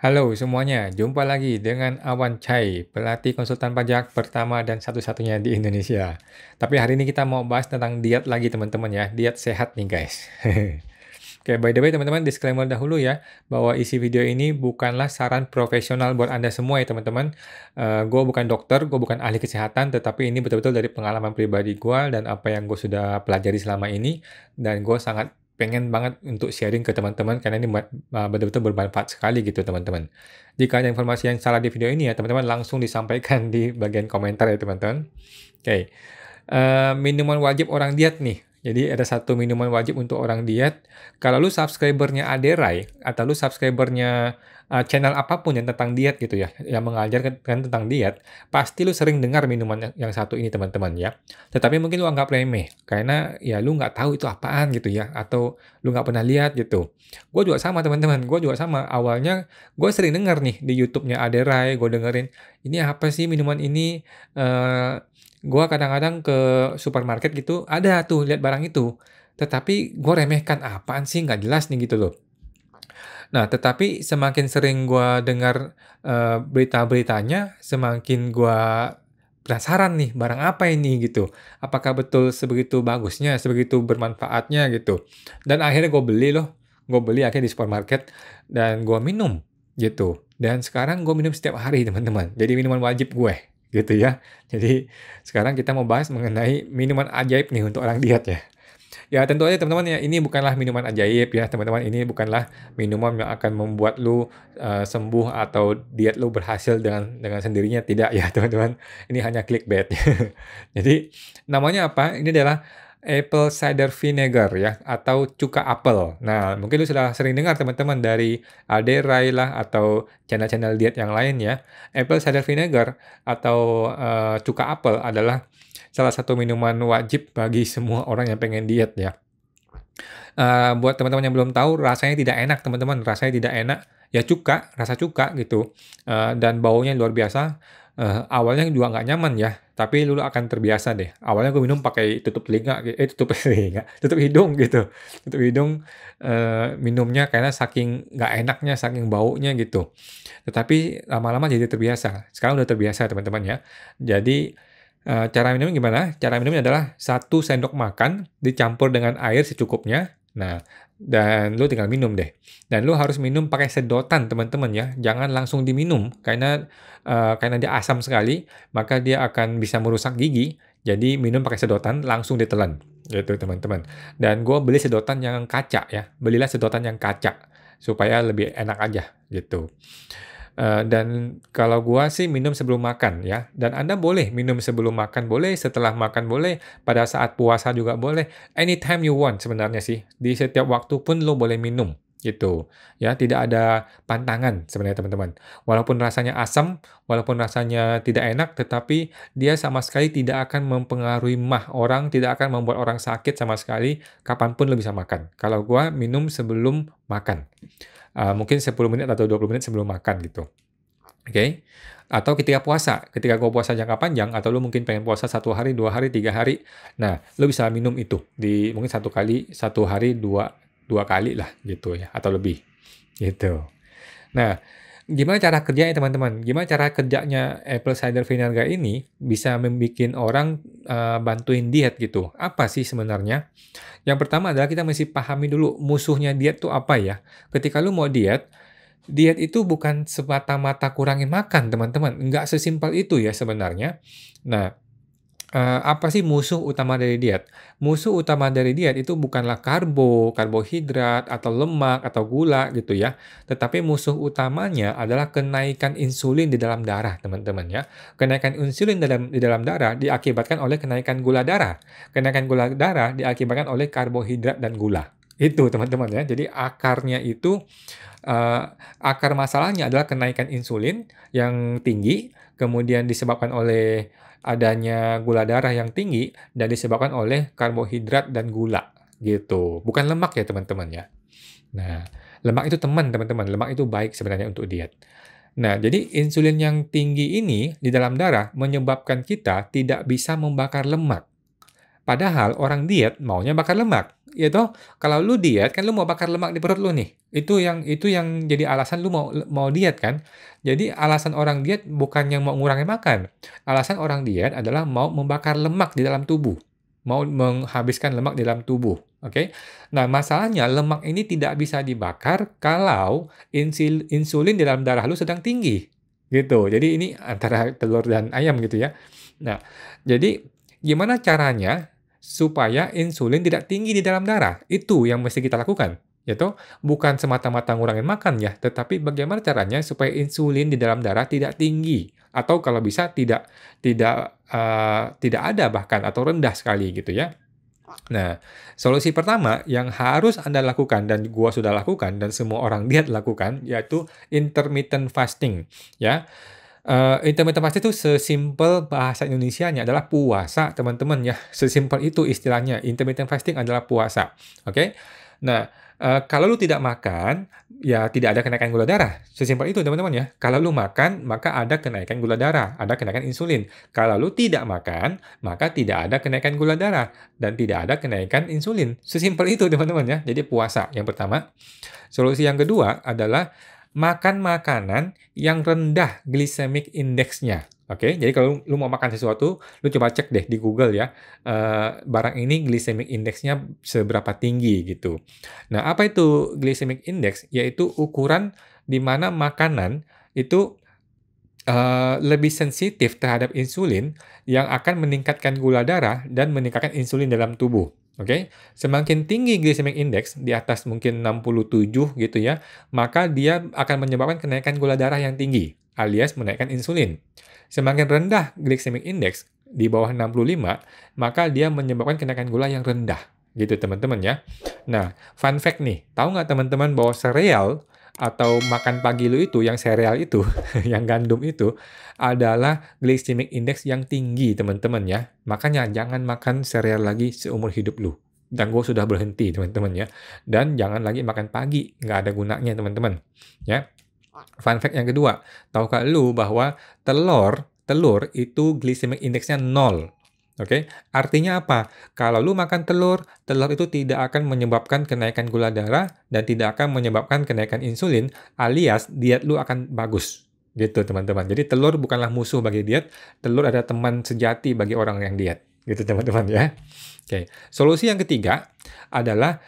Halo semuanya, jumpa lagi dengan Awan Chai, pelatih konsultan pajak pertama dan satu-satunya di Indonesia. Tapi hari ini kita mau bahas tentang diet lagi teman-teman ya, diet sehat nih guys. Oke, by the way teman-teman, disclaimer dahulu ya, bahwa isi video ini bukanlah saran profesional buat Anda semua ya teman-teman. Gue bukan dokter, gue bukan ahli kesehatan, tetapi ini betul-betul dari pengalaman pribadi gue dan apa yang gue sudah pelajari selama ini. Dan gue sangat pengen banget untuk sharing ke teman-teman karena ini betul-betul bermanfaat sekali gitu teman-teman. Jika ada informasi yang salah di video ini ya teman-teman langsung disampaikan di bagian komentar ya teman-teman. Oke, minuman wajib orang diet nih. Jadi ada satu minuman wajib untuk orang diet. Kalau lu subscribernya Aderai atau lu subscribernya channel apapun yang tentang diet gitu ya, yang mengajarkan tentang diet, pasti lu sering dengar minuman yang satu ini teman-teman ya. Tetapi mungkin lu anggap remeh karena ya lu nggak tahu itu apaan gitu ya, atau lu nggak pernah lihat gitu. Gue juga sama teman-teman, gue juga sama. Awalnya gue sering dengar nih di YouTube-nya Aderai, gue dengerin ini apa sih minuman ini. Gua kadang-kadang ke supermarket gitu, ada tuh lihat barang itu, tetapi gue remehkan, "Apaan sih, nggak jelas nih," gitu loh. Nah, tetapi semakin sering gua dengar, berita-beritanya, semakin gua penasaran nih, barang apa ini gitu. Apakah betul sebegitu bagusnya, sebegitu bermanfaatnya gitu. Dan akhirnya gue beli loh, gue beli akhirnya di supermarket dan gue minum gitu. Dan sekarang gue minum setiap hari teman-teman, jadi minuman wajib gue gitu ya. Jadi sekarang kita mau bahas mengenai minuman ajaib nih untuk orang diet ya. Ya tentu aja teman-teman ya, ini bukanlah minuman ajaib ya teman-teman, ini bukanlah minuman yang akan membuat lu, sembuh atau diet lu berhasil dengan sendirinya, tidak ya teman-teman. Ini hanya clickbait. Jadi namanya apa? Ini adalah apple cider vinegar ya, atau cuka apel. Nah, mungkin lu sudah sering dengar teman-teman dari Aderai lah atau channel-channel diet yang lain ya. Apple cider vinegar atau, cuka apel adalah salah satu minuman wajib bagi semua orang yang pengen diet ya. Buat teman-teman yang belum tahu, rasanya tidak enak teman-teman, rasanya tidak enak. Ya cuka, rasa cuka gitu, dan baunya luar biasa. Awalnya juga nggak nyaman ya, tapi lu akan terbiasa deh. Awalnya gue minum pakai tutup telinga, tutup telinga, tutup hidung gitu. Tutup hidung, minumnya karena saking nggak enaknya, saking baunya gitu. Tetapi lama-lama jadi terbiasa. Sekarang udah terbiasa teman-teman ya. Jadi, cara minumnya gimana? Cara minumnya adalah 1 sendok makan dicampur dengan air secukupnya. Nah, dan lu tinggal minum deh. Dan lu harus minum pakai sedotan teman-teman ya, jangan langsung diminum karena dia asam sekali, maka dia akan bisa merusak gigi. Jadi minum pakai sedotan, langsung ditelan, gitu teman-teman. Dan gue beli sedotan yang kaca ya, belilah sedotan yang kaca, supaya lebih enak aja, gitu. Dan kalau gua sih minum sebelum makan ya, dan Anda boleh minum sebelum makan boleh, setelah makan boleh, pada saat puasa juga boleh, anytime you want sebenarnya sih. Di setiap waktu pun lo boleh minum, gitu. Ya, tidak ada pantangan sebenarnya teman-teman. Walaupun rasanya asam, walaupun rasanya tidak enak, tetapi dia sama sekali tidak akan mempengaruhi mah orang, tidak akan membuat orang sakit sama sekali, kapanpun lo bisa makan. Kalau gua minum sebelum makan. Mungkin 10 menit atau 20 menit sebelum makan gitu, oke? Atau ketika gua puasa jangka panjang atau lu mungkin pengen puasa 1 hari, 2 hari, 3 hari, nah lu bisa minum itu di mungkin satu hari 2 kali lah gitu ya atau lebih, gitu. Nah, gimana cara kerjanya teman-teman? Gimana cara kerjanya apple cider vinegar ini bisa membuat orang, bantuin diet gitu? Apa sih sebenarnya? Yang pertama adalah kita mesti pahami dulu musuhnya diet tuh apa ya. Ketika lu mau diet, diet itu bukan semata-mata kurangin makan teman-teman, nggak sesimpel itu ya sebenarnya. Nah, apa sih musuh utama dari diet? Musuh utama dari diet itu bukanlah karbohidrat, atau lemak, atau gula gitu ya. Tetapi musuh utamanya adalah kenaikan insulin di dalam darah, teman-teman ya. Kenaikan insulin di dalam darah diakibatkan oleh kenaikan gula darah. Kenaikan gula darah diakibatkan oleh karbohidrat dan gula. Itu teman-teman ya. Jadi akarnya itu, akar masalahnya adalah kenaikan insulin yang tinggi, kemudian disebabkan oleh adanya gula darah yang tinggi dan disebabkan oleh karbohidrat dan gula, gitu. Bukan lemak ya teman-teman ya. Nah, lemak itu teman teman-teman, lemak itu baik sebenarnya untuk diet. Nah, jadi insulin yang tinggi ini di dalam darah menyebabkan kita tidak bisa membakar lemak. Padahal orang diet maunya bakar lemak. Ya toh, kalau lu diet kan lu mau bakar lemak di perut lu nih. Itu yang jadi alasan lu mau diet kan. Jadi alasan orang diet bukannya mau ngurangi makan. Alasan orang diet adalah mau membakar lemak di dalam tubuh. Mau menghabiskan lemak di dalam tubuh. Oke. Nah, masalahnya lemak ini tidak bisa dibakar kalau insulin di dalam darah lu sedang tinggi. Gitu. Jadi ini antara telur dan ayam gitu ya. Nah, jadi gimana caranya supaya insulin tidak tinggi di dalam darah? Itu yang mesti kita lakukan, yaitu bukan semata-mata ngurangin makan ya, tetapi bagaimana caranya supaya insulin di dalam darah tidak tinggi atau kalau bisa tidak ada bahkan atau rendah sekali gitu ya. Nah, solusi pertama yang harus Anda lakukan dan gua sudah lakukan dan semua orang diet lakukan yaitu intermittent fasting ya. Intermittent fasting itu sesimpel bahasa Indonesianya adalah puasa, teman-teman ya. Sesimpel itu istilahnya. Intermittent fasting adalah puasa. Oke. Nah, kalau lu tidak makan, ya tidak ada kenaikan gula darah. Sesimpel itu, teman-teman ya. Kalau lu makan, maka ada kenaikan gula darah, ada kenaikan insulin. Kalau lu tidak makan, maka tidak ada kenaikan gula darah dan tidak ada kenaikan insulin. Sesimpel itu, teman-teman ya. Jadi puasa yang pertama. Solusi yang kedua adalah makan makanan yang rendah glycemic index-nya. Oke, jadi kalau lu mau makan sesuatu, lu coba cek deh di Google ya, barang ini glycemic index-nya seberapa tinggi gitu. Nah, apa itu glycemic index? Yaitu ukuran di mana makanan itu lebih sensitif terhadap insulin yang akan meningkatkan gula darah dan meningkatkan insulin dalam tubuh. Oke, semakin tinggi glycemic index di atas mungkin 67 gitu ya, maka dia akan menyebabkan kenaikan gula darah yang tinggi, alias menaikkan insulin. Semakin rendah glycemic index di bawah 65, maka dia menyebabkan kenaikan gula yang rendah. Gitu teman-teman ya. Nah, fun fact nih, tahu nggak teman-teman bahwa sereal atau makan pagi lu itu, yang sereal itu, yang gandum itu, adalah glycemic index yang tinggi, teman-teman ya. Makanya jangan makan sereal lagi seumur hidup lu. Dan gue sudah berhenti, teman-teman ya. Dan jangan lagi makan pagi, nggak ada gunanya, teman-teman. Ya. Fun fact yang kedua, tahukah lu bahwa telur itu glycemic index-nya 0. Oke, artinya apa? Kalau lu makan telur, telur itu tidak akan menyebabkan kenaikan gula darah dan tidak akan menyebabkan kenaikan insulin, alias diet lu akan bagus. Gitu, teman-teman. Jadi telur bukanlah musuh bagi diet, telur adalah teman sejati bagi orang yang diet. Gitu, teman-teman ya. Oke, solusi yang ketiga adalah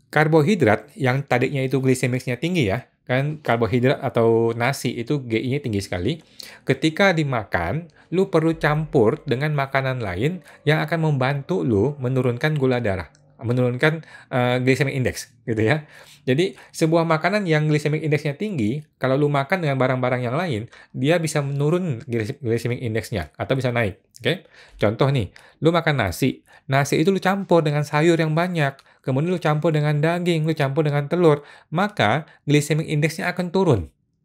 karbohidrat yang tadinya itu glisemiknya tinggi ya, kan karbohidrat atau nasi itu GI-nya tinggi sekali. Ketika dimakan, lu perlu campur dengan makanan lain yang akan membantu lu menurunkan gula darah, menurunkan glycemic index gitu ya. Jadi sebuah makanan yang glycemic index-nya tinggi, kalau lu makan dengan barang-barang yang lain, dia bisa menurun glycemic index-nya atau bisa naik. Oke? Contoh nih, lu makan nasi. Nasi itu lu campur dengan sayur yang banyak, kemudian lu campur dengan daging, lu campur dengan telur, maka glycemic index-nya akan turun.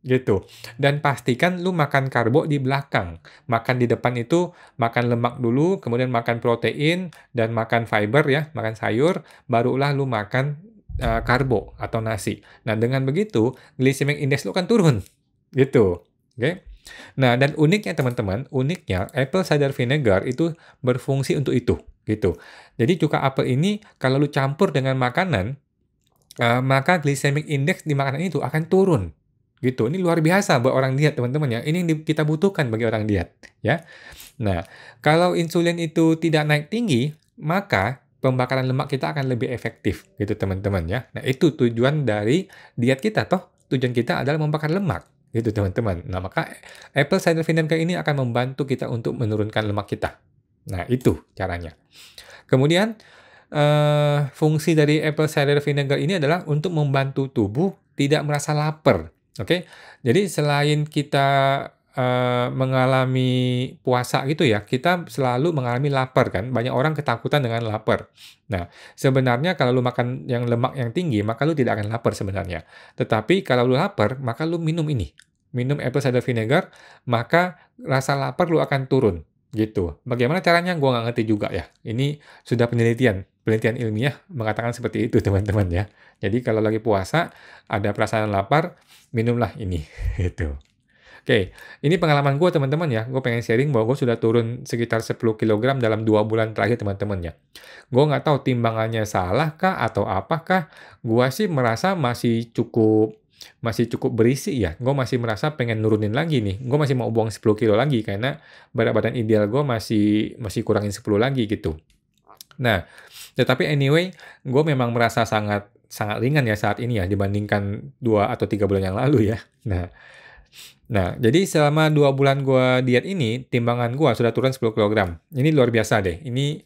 Gitu. Dan pastikan lu makan karbo di belakang. Makan di depan itu makan lemak dulu, kemudian makan protein dan makan fiber ya, makan sayur, barulah lu makan karbo atau nasi. Nah, dengan begitu glycemic index lu akan turun. Gitu. Oke. Nah, dan uniknya teman-teman, uniknya apple cider vinegar itu berfungsi untuk itu, gitu. Jadi cuka apel ini kalau lu campur dengan makanan, maka glycemic index di makanan itu akan turun. Gitu. Ini luar biasa buat orang diet, teman-teman ya. Ini yang kita butuhkan bagi orang diet, ya. Nah, kalau insulin itu tidak naik tinggi, maka pembakaran lemak kita akan lebih efektif, gitu teman-teman ya. Nah, itu tujuan dari diet kita toh. Tujuan kita adalah membakar lemak, gitu teman-teman. Nah, maka apple cider vinegar ini akan membantu kita untuk menurunkan lemak kita. Nah, itu caranya. Kemudian, fungsi dari apple cider vinegar ini adalah untuk membantu tubuh tidak merasa lapar. Oke, jadi selain kita mengalami puasa gitu ya, kita selalu mengalami lapar kan. Banyak orang ketakutan dengan lapar. Nah, sebenarnya kalau lu makan yang lemak yang tinggi, maka lu tidak akan lapar sebenarnya. Tetapi kalau lu lapar, maka lu minum ini. Minum apple cider vinegar, maka rasa lapar lu akan turun. Gitu. Bagaimana caranya? Gua nggak ngerti juga ya. Ini sudah penelitian ilmiah mengatakan seperti itu teman-teman ya. Jadi kalau lagi puasa, ada perasaan lapar, minumlah ini. Gitu. Oke, ini pengalaman gue teman-teman ya. Gue pengen sharing bahwa gue sudah turun sekitar 10 kilogram dalam 2 bulan terakhir teman-teman ya. Gue nggak tahu timbangannya salah kah atau apakah. Gue sih merasa masih cukup berisi ya. Gue masih merasa pengen nurunin lagi nih. Gue masih mau buang 10 kilo lagi karena berat badan ideal gue masih kurangin 10 lagi gitu. Nah, tetapi anyway, gue memang merasa sangat sangat ringan ya saat ini ya dibandingkan 2 atau 3 bulan yang lalu ya. Jadi selama 2 bulan gue diet ini, timbangan gue sudah turun 10 kilogram. Ini luar biasa deh. Ini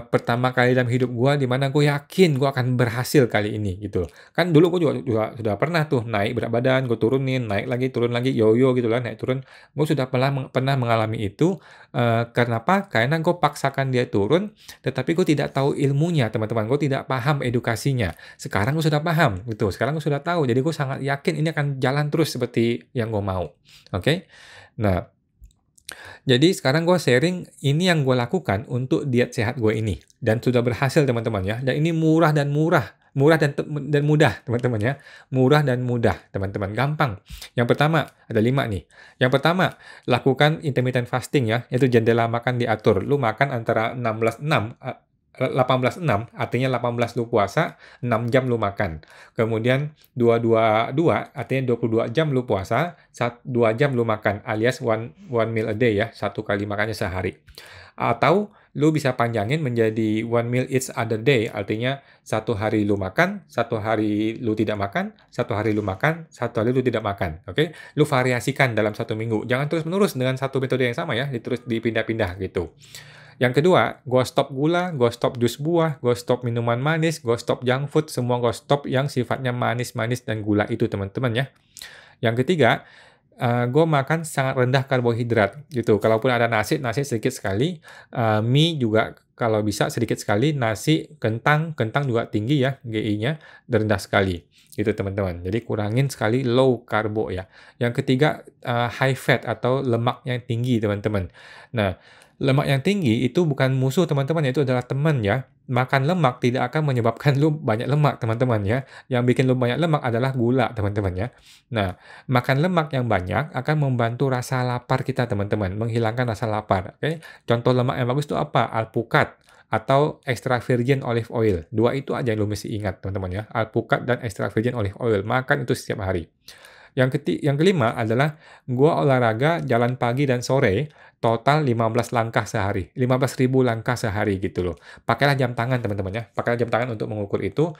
pertama kali dalam hidup gue di mana gue yakin gue akan berhasil kali ini gitu loh. Kan dulu gue juga sudah pernah tuh naik berat badan, gue turunin, naik lagi, turun lagi, yo-yo gitu lah, naik turun. Gue sudah pernah mengalami itu. Kenapa? Karena gue paksakan dia turun, tetapi gue tidak tahu ilmunya, teman-teman. Gue tidak paham edukasinya. Sekarang gue sudah paham gitu. Sekarang gue sudah tahu. Jadi gue sangat yakin ini akan jalan terus seperti yang gue mau. Oke? Nah, jadi sekarang gue sharing ini yang gue lakukan untuk diet sehat gue ini. Dan sudah berhasil teman-teman ya. Dan ini murah dan mudah teman-teman ya. Murah dan mudah teman-teman. Gampang. Yang pertama, ada 5 nih. Yang pertama, lakukan intermittent fasting ya. Yaitu jendela makan diatur. Lu makan antara 18-6, artinya 18 lu puasa, 6 jam lu makan. Kemudian 2-2-2, artinya 22 jam lu puasa, 2 jam lu makan, alias one meal a day ya, satu kali makannya sehari. Atau lu bisa panjangin menjadi one meal each other day, artinya satu hari lu makan, satu hari lu tidak makan, satu hari lu makan, satu hari lu tidak makan. Oke? Lu variasikan dalam satu minggu. Jangan terus-menerus dengan satu metode yang sama ya, terus dipindah-pindah gitu. Yang kedua, gue stop gula, gue stop jus buah, gue stop minuman manis, gue stop junk food, semua gue stop yang sifatnya manis-manis dan gula itu teman-teman ya. Yang ketiga, gue makan sangat rendah karbohidrat gitu. Kalaupun ada nasi sedikit sekali, mie juga kalau bisa sedikit sekali, nasi, kentang juga tinggi ya GI-nya, rendah sekali gitu teman-teman. Jadi kurangin sekali low karbo ya. Yang ketiga, high fat atau lemak yang tinggi teman-teman. Nah, lemak yang tinggi itu bukan musuh teman-teman, itu adalah teman ya. Makan lemak tidak akan menyebabkan lu banyak lemak teman-teman ya. Yang bikin lu banyak lemak adalah gula teman-teman ya. Nah, makan lemak yang banyak akan membantu rasa lapar kita teman-teman, menghilangkan rasa lapar. Oke? Contoh lemak yang bagus itu apa? Alpukat atau extra virgin olive oil. 2 itu aja yang lu mesti ingat teman-teman ya. Alpukat dan extra virgin olive oil. Makan itu setiap hari. Yang kelima adalah gua olahraga jalan pagi dan sore total 15 langkah sehari. 15.000 langkah sehari gitu loh. Pakailah jam tangan teman-teman ya. Pakailah jam tangan untuk mengukur itu.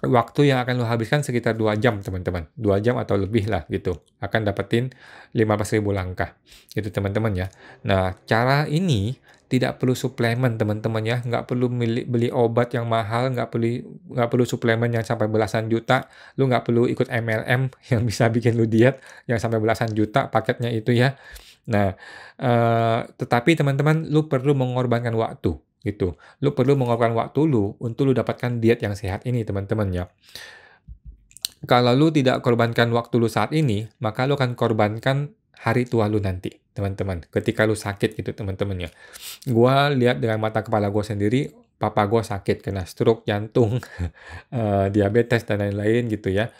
Waktu yang akan lo habiskan sekitar 2 jam teman-teman. 2 jam atau lebih lah gitu. Akan dapetin 15.000 langkah. Gitu teman-teman ya. Nah, cara ini tidak perlu suplemen teman-teman ya, nggak perlu beli obat yang mahal, nggak perlu suplemen yang sampai belasan juta, lu nggak perlu ikut MLM yang bisa bikin lu diet yang sampai belasan juta paketnya itu ya. Nah, tetapi teman-teman lu perlu mengorbankan waktu gitu. Lu perlu mengorbankan waktu lu untuk lu dapatkan diet yang sehat ini teman-teman ya. Kalau lu tidak korbankan waktu lu saat ini, maka lu akan korbankan hari tua lu nanti, teman-teman. Ketika lu sakit gitu, teman-teman ya. Gua lihat dengan mata kepala gue sendiri, papa gue sakit kena stroke, jantung, diabetes dan lain-lain gitu ya.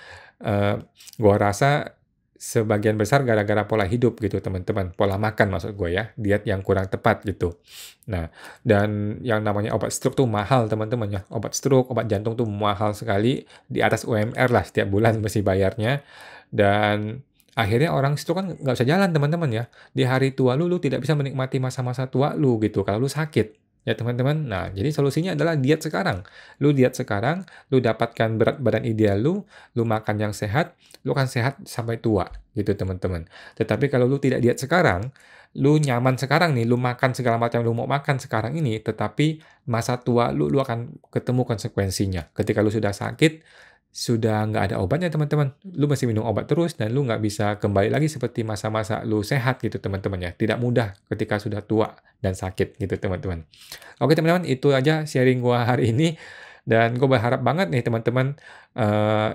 Gua rasa sebagian besar gara-gara pola hidup gitu teman-teman, pola makan maksud gue ya, diet yang kurang tepat gitu. Nah, dan yang namanya obat stroke tuh mahal teman-teman ya, obat stroke, obat jantung tuh mahal sekali, di atas UMR lah setiap bulan mesti bayarnya, dan akhirnya orang stroke kan nggak bisa jalan teman-teman ya, di hari tua lu tidak bisa menikmati masa-masa tua lu gitu, kalau lu sakit. Ya teman-teman, nah jadi solusinya adalah diet sekarang. Lu diet sekarang, lu dapatkan berat badan ideal lu makan yang sehat, lu akan sehat sampai tua gitu teman-teman. Tetapi kalau lu tidak diet sekarang, lu nyaman sekarang nih, lu makan segala macam lu mau makan sekarang ini, tetapi masa tua lu akan ketemu konsekuensinya. Ketika lu sudah sakit, sudah nggak ada obatnya teman-teman, lu masih minum obat terus dan lu nggak bisa kembali lagi seperti masa-masa lu sehat gitu teman-teman ya. Tidak mudah ketika sudah tua dan sakit gitu teman-teman. Oke teman-teman, itu aja sharing gua hari ini. Dan gue berharap banget nih teman-teman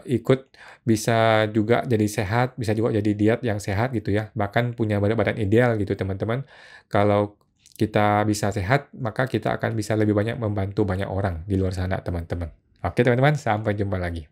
ikut bisa juga jadi sehat, bisa juga jadi diet yang sehat gitu ya. Bahkan punya badan ideal gitu teman-teman. Kalau kita bisa sehat, maka kita akan bisa lebih banyak membantu banyak orang di luar sana teman-teman. Oke teman-teman, sampai jumpa lagi.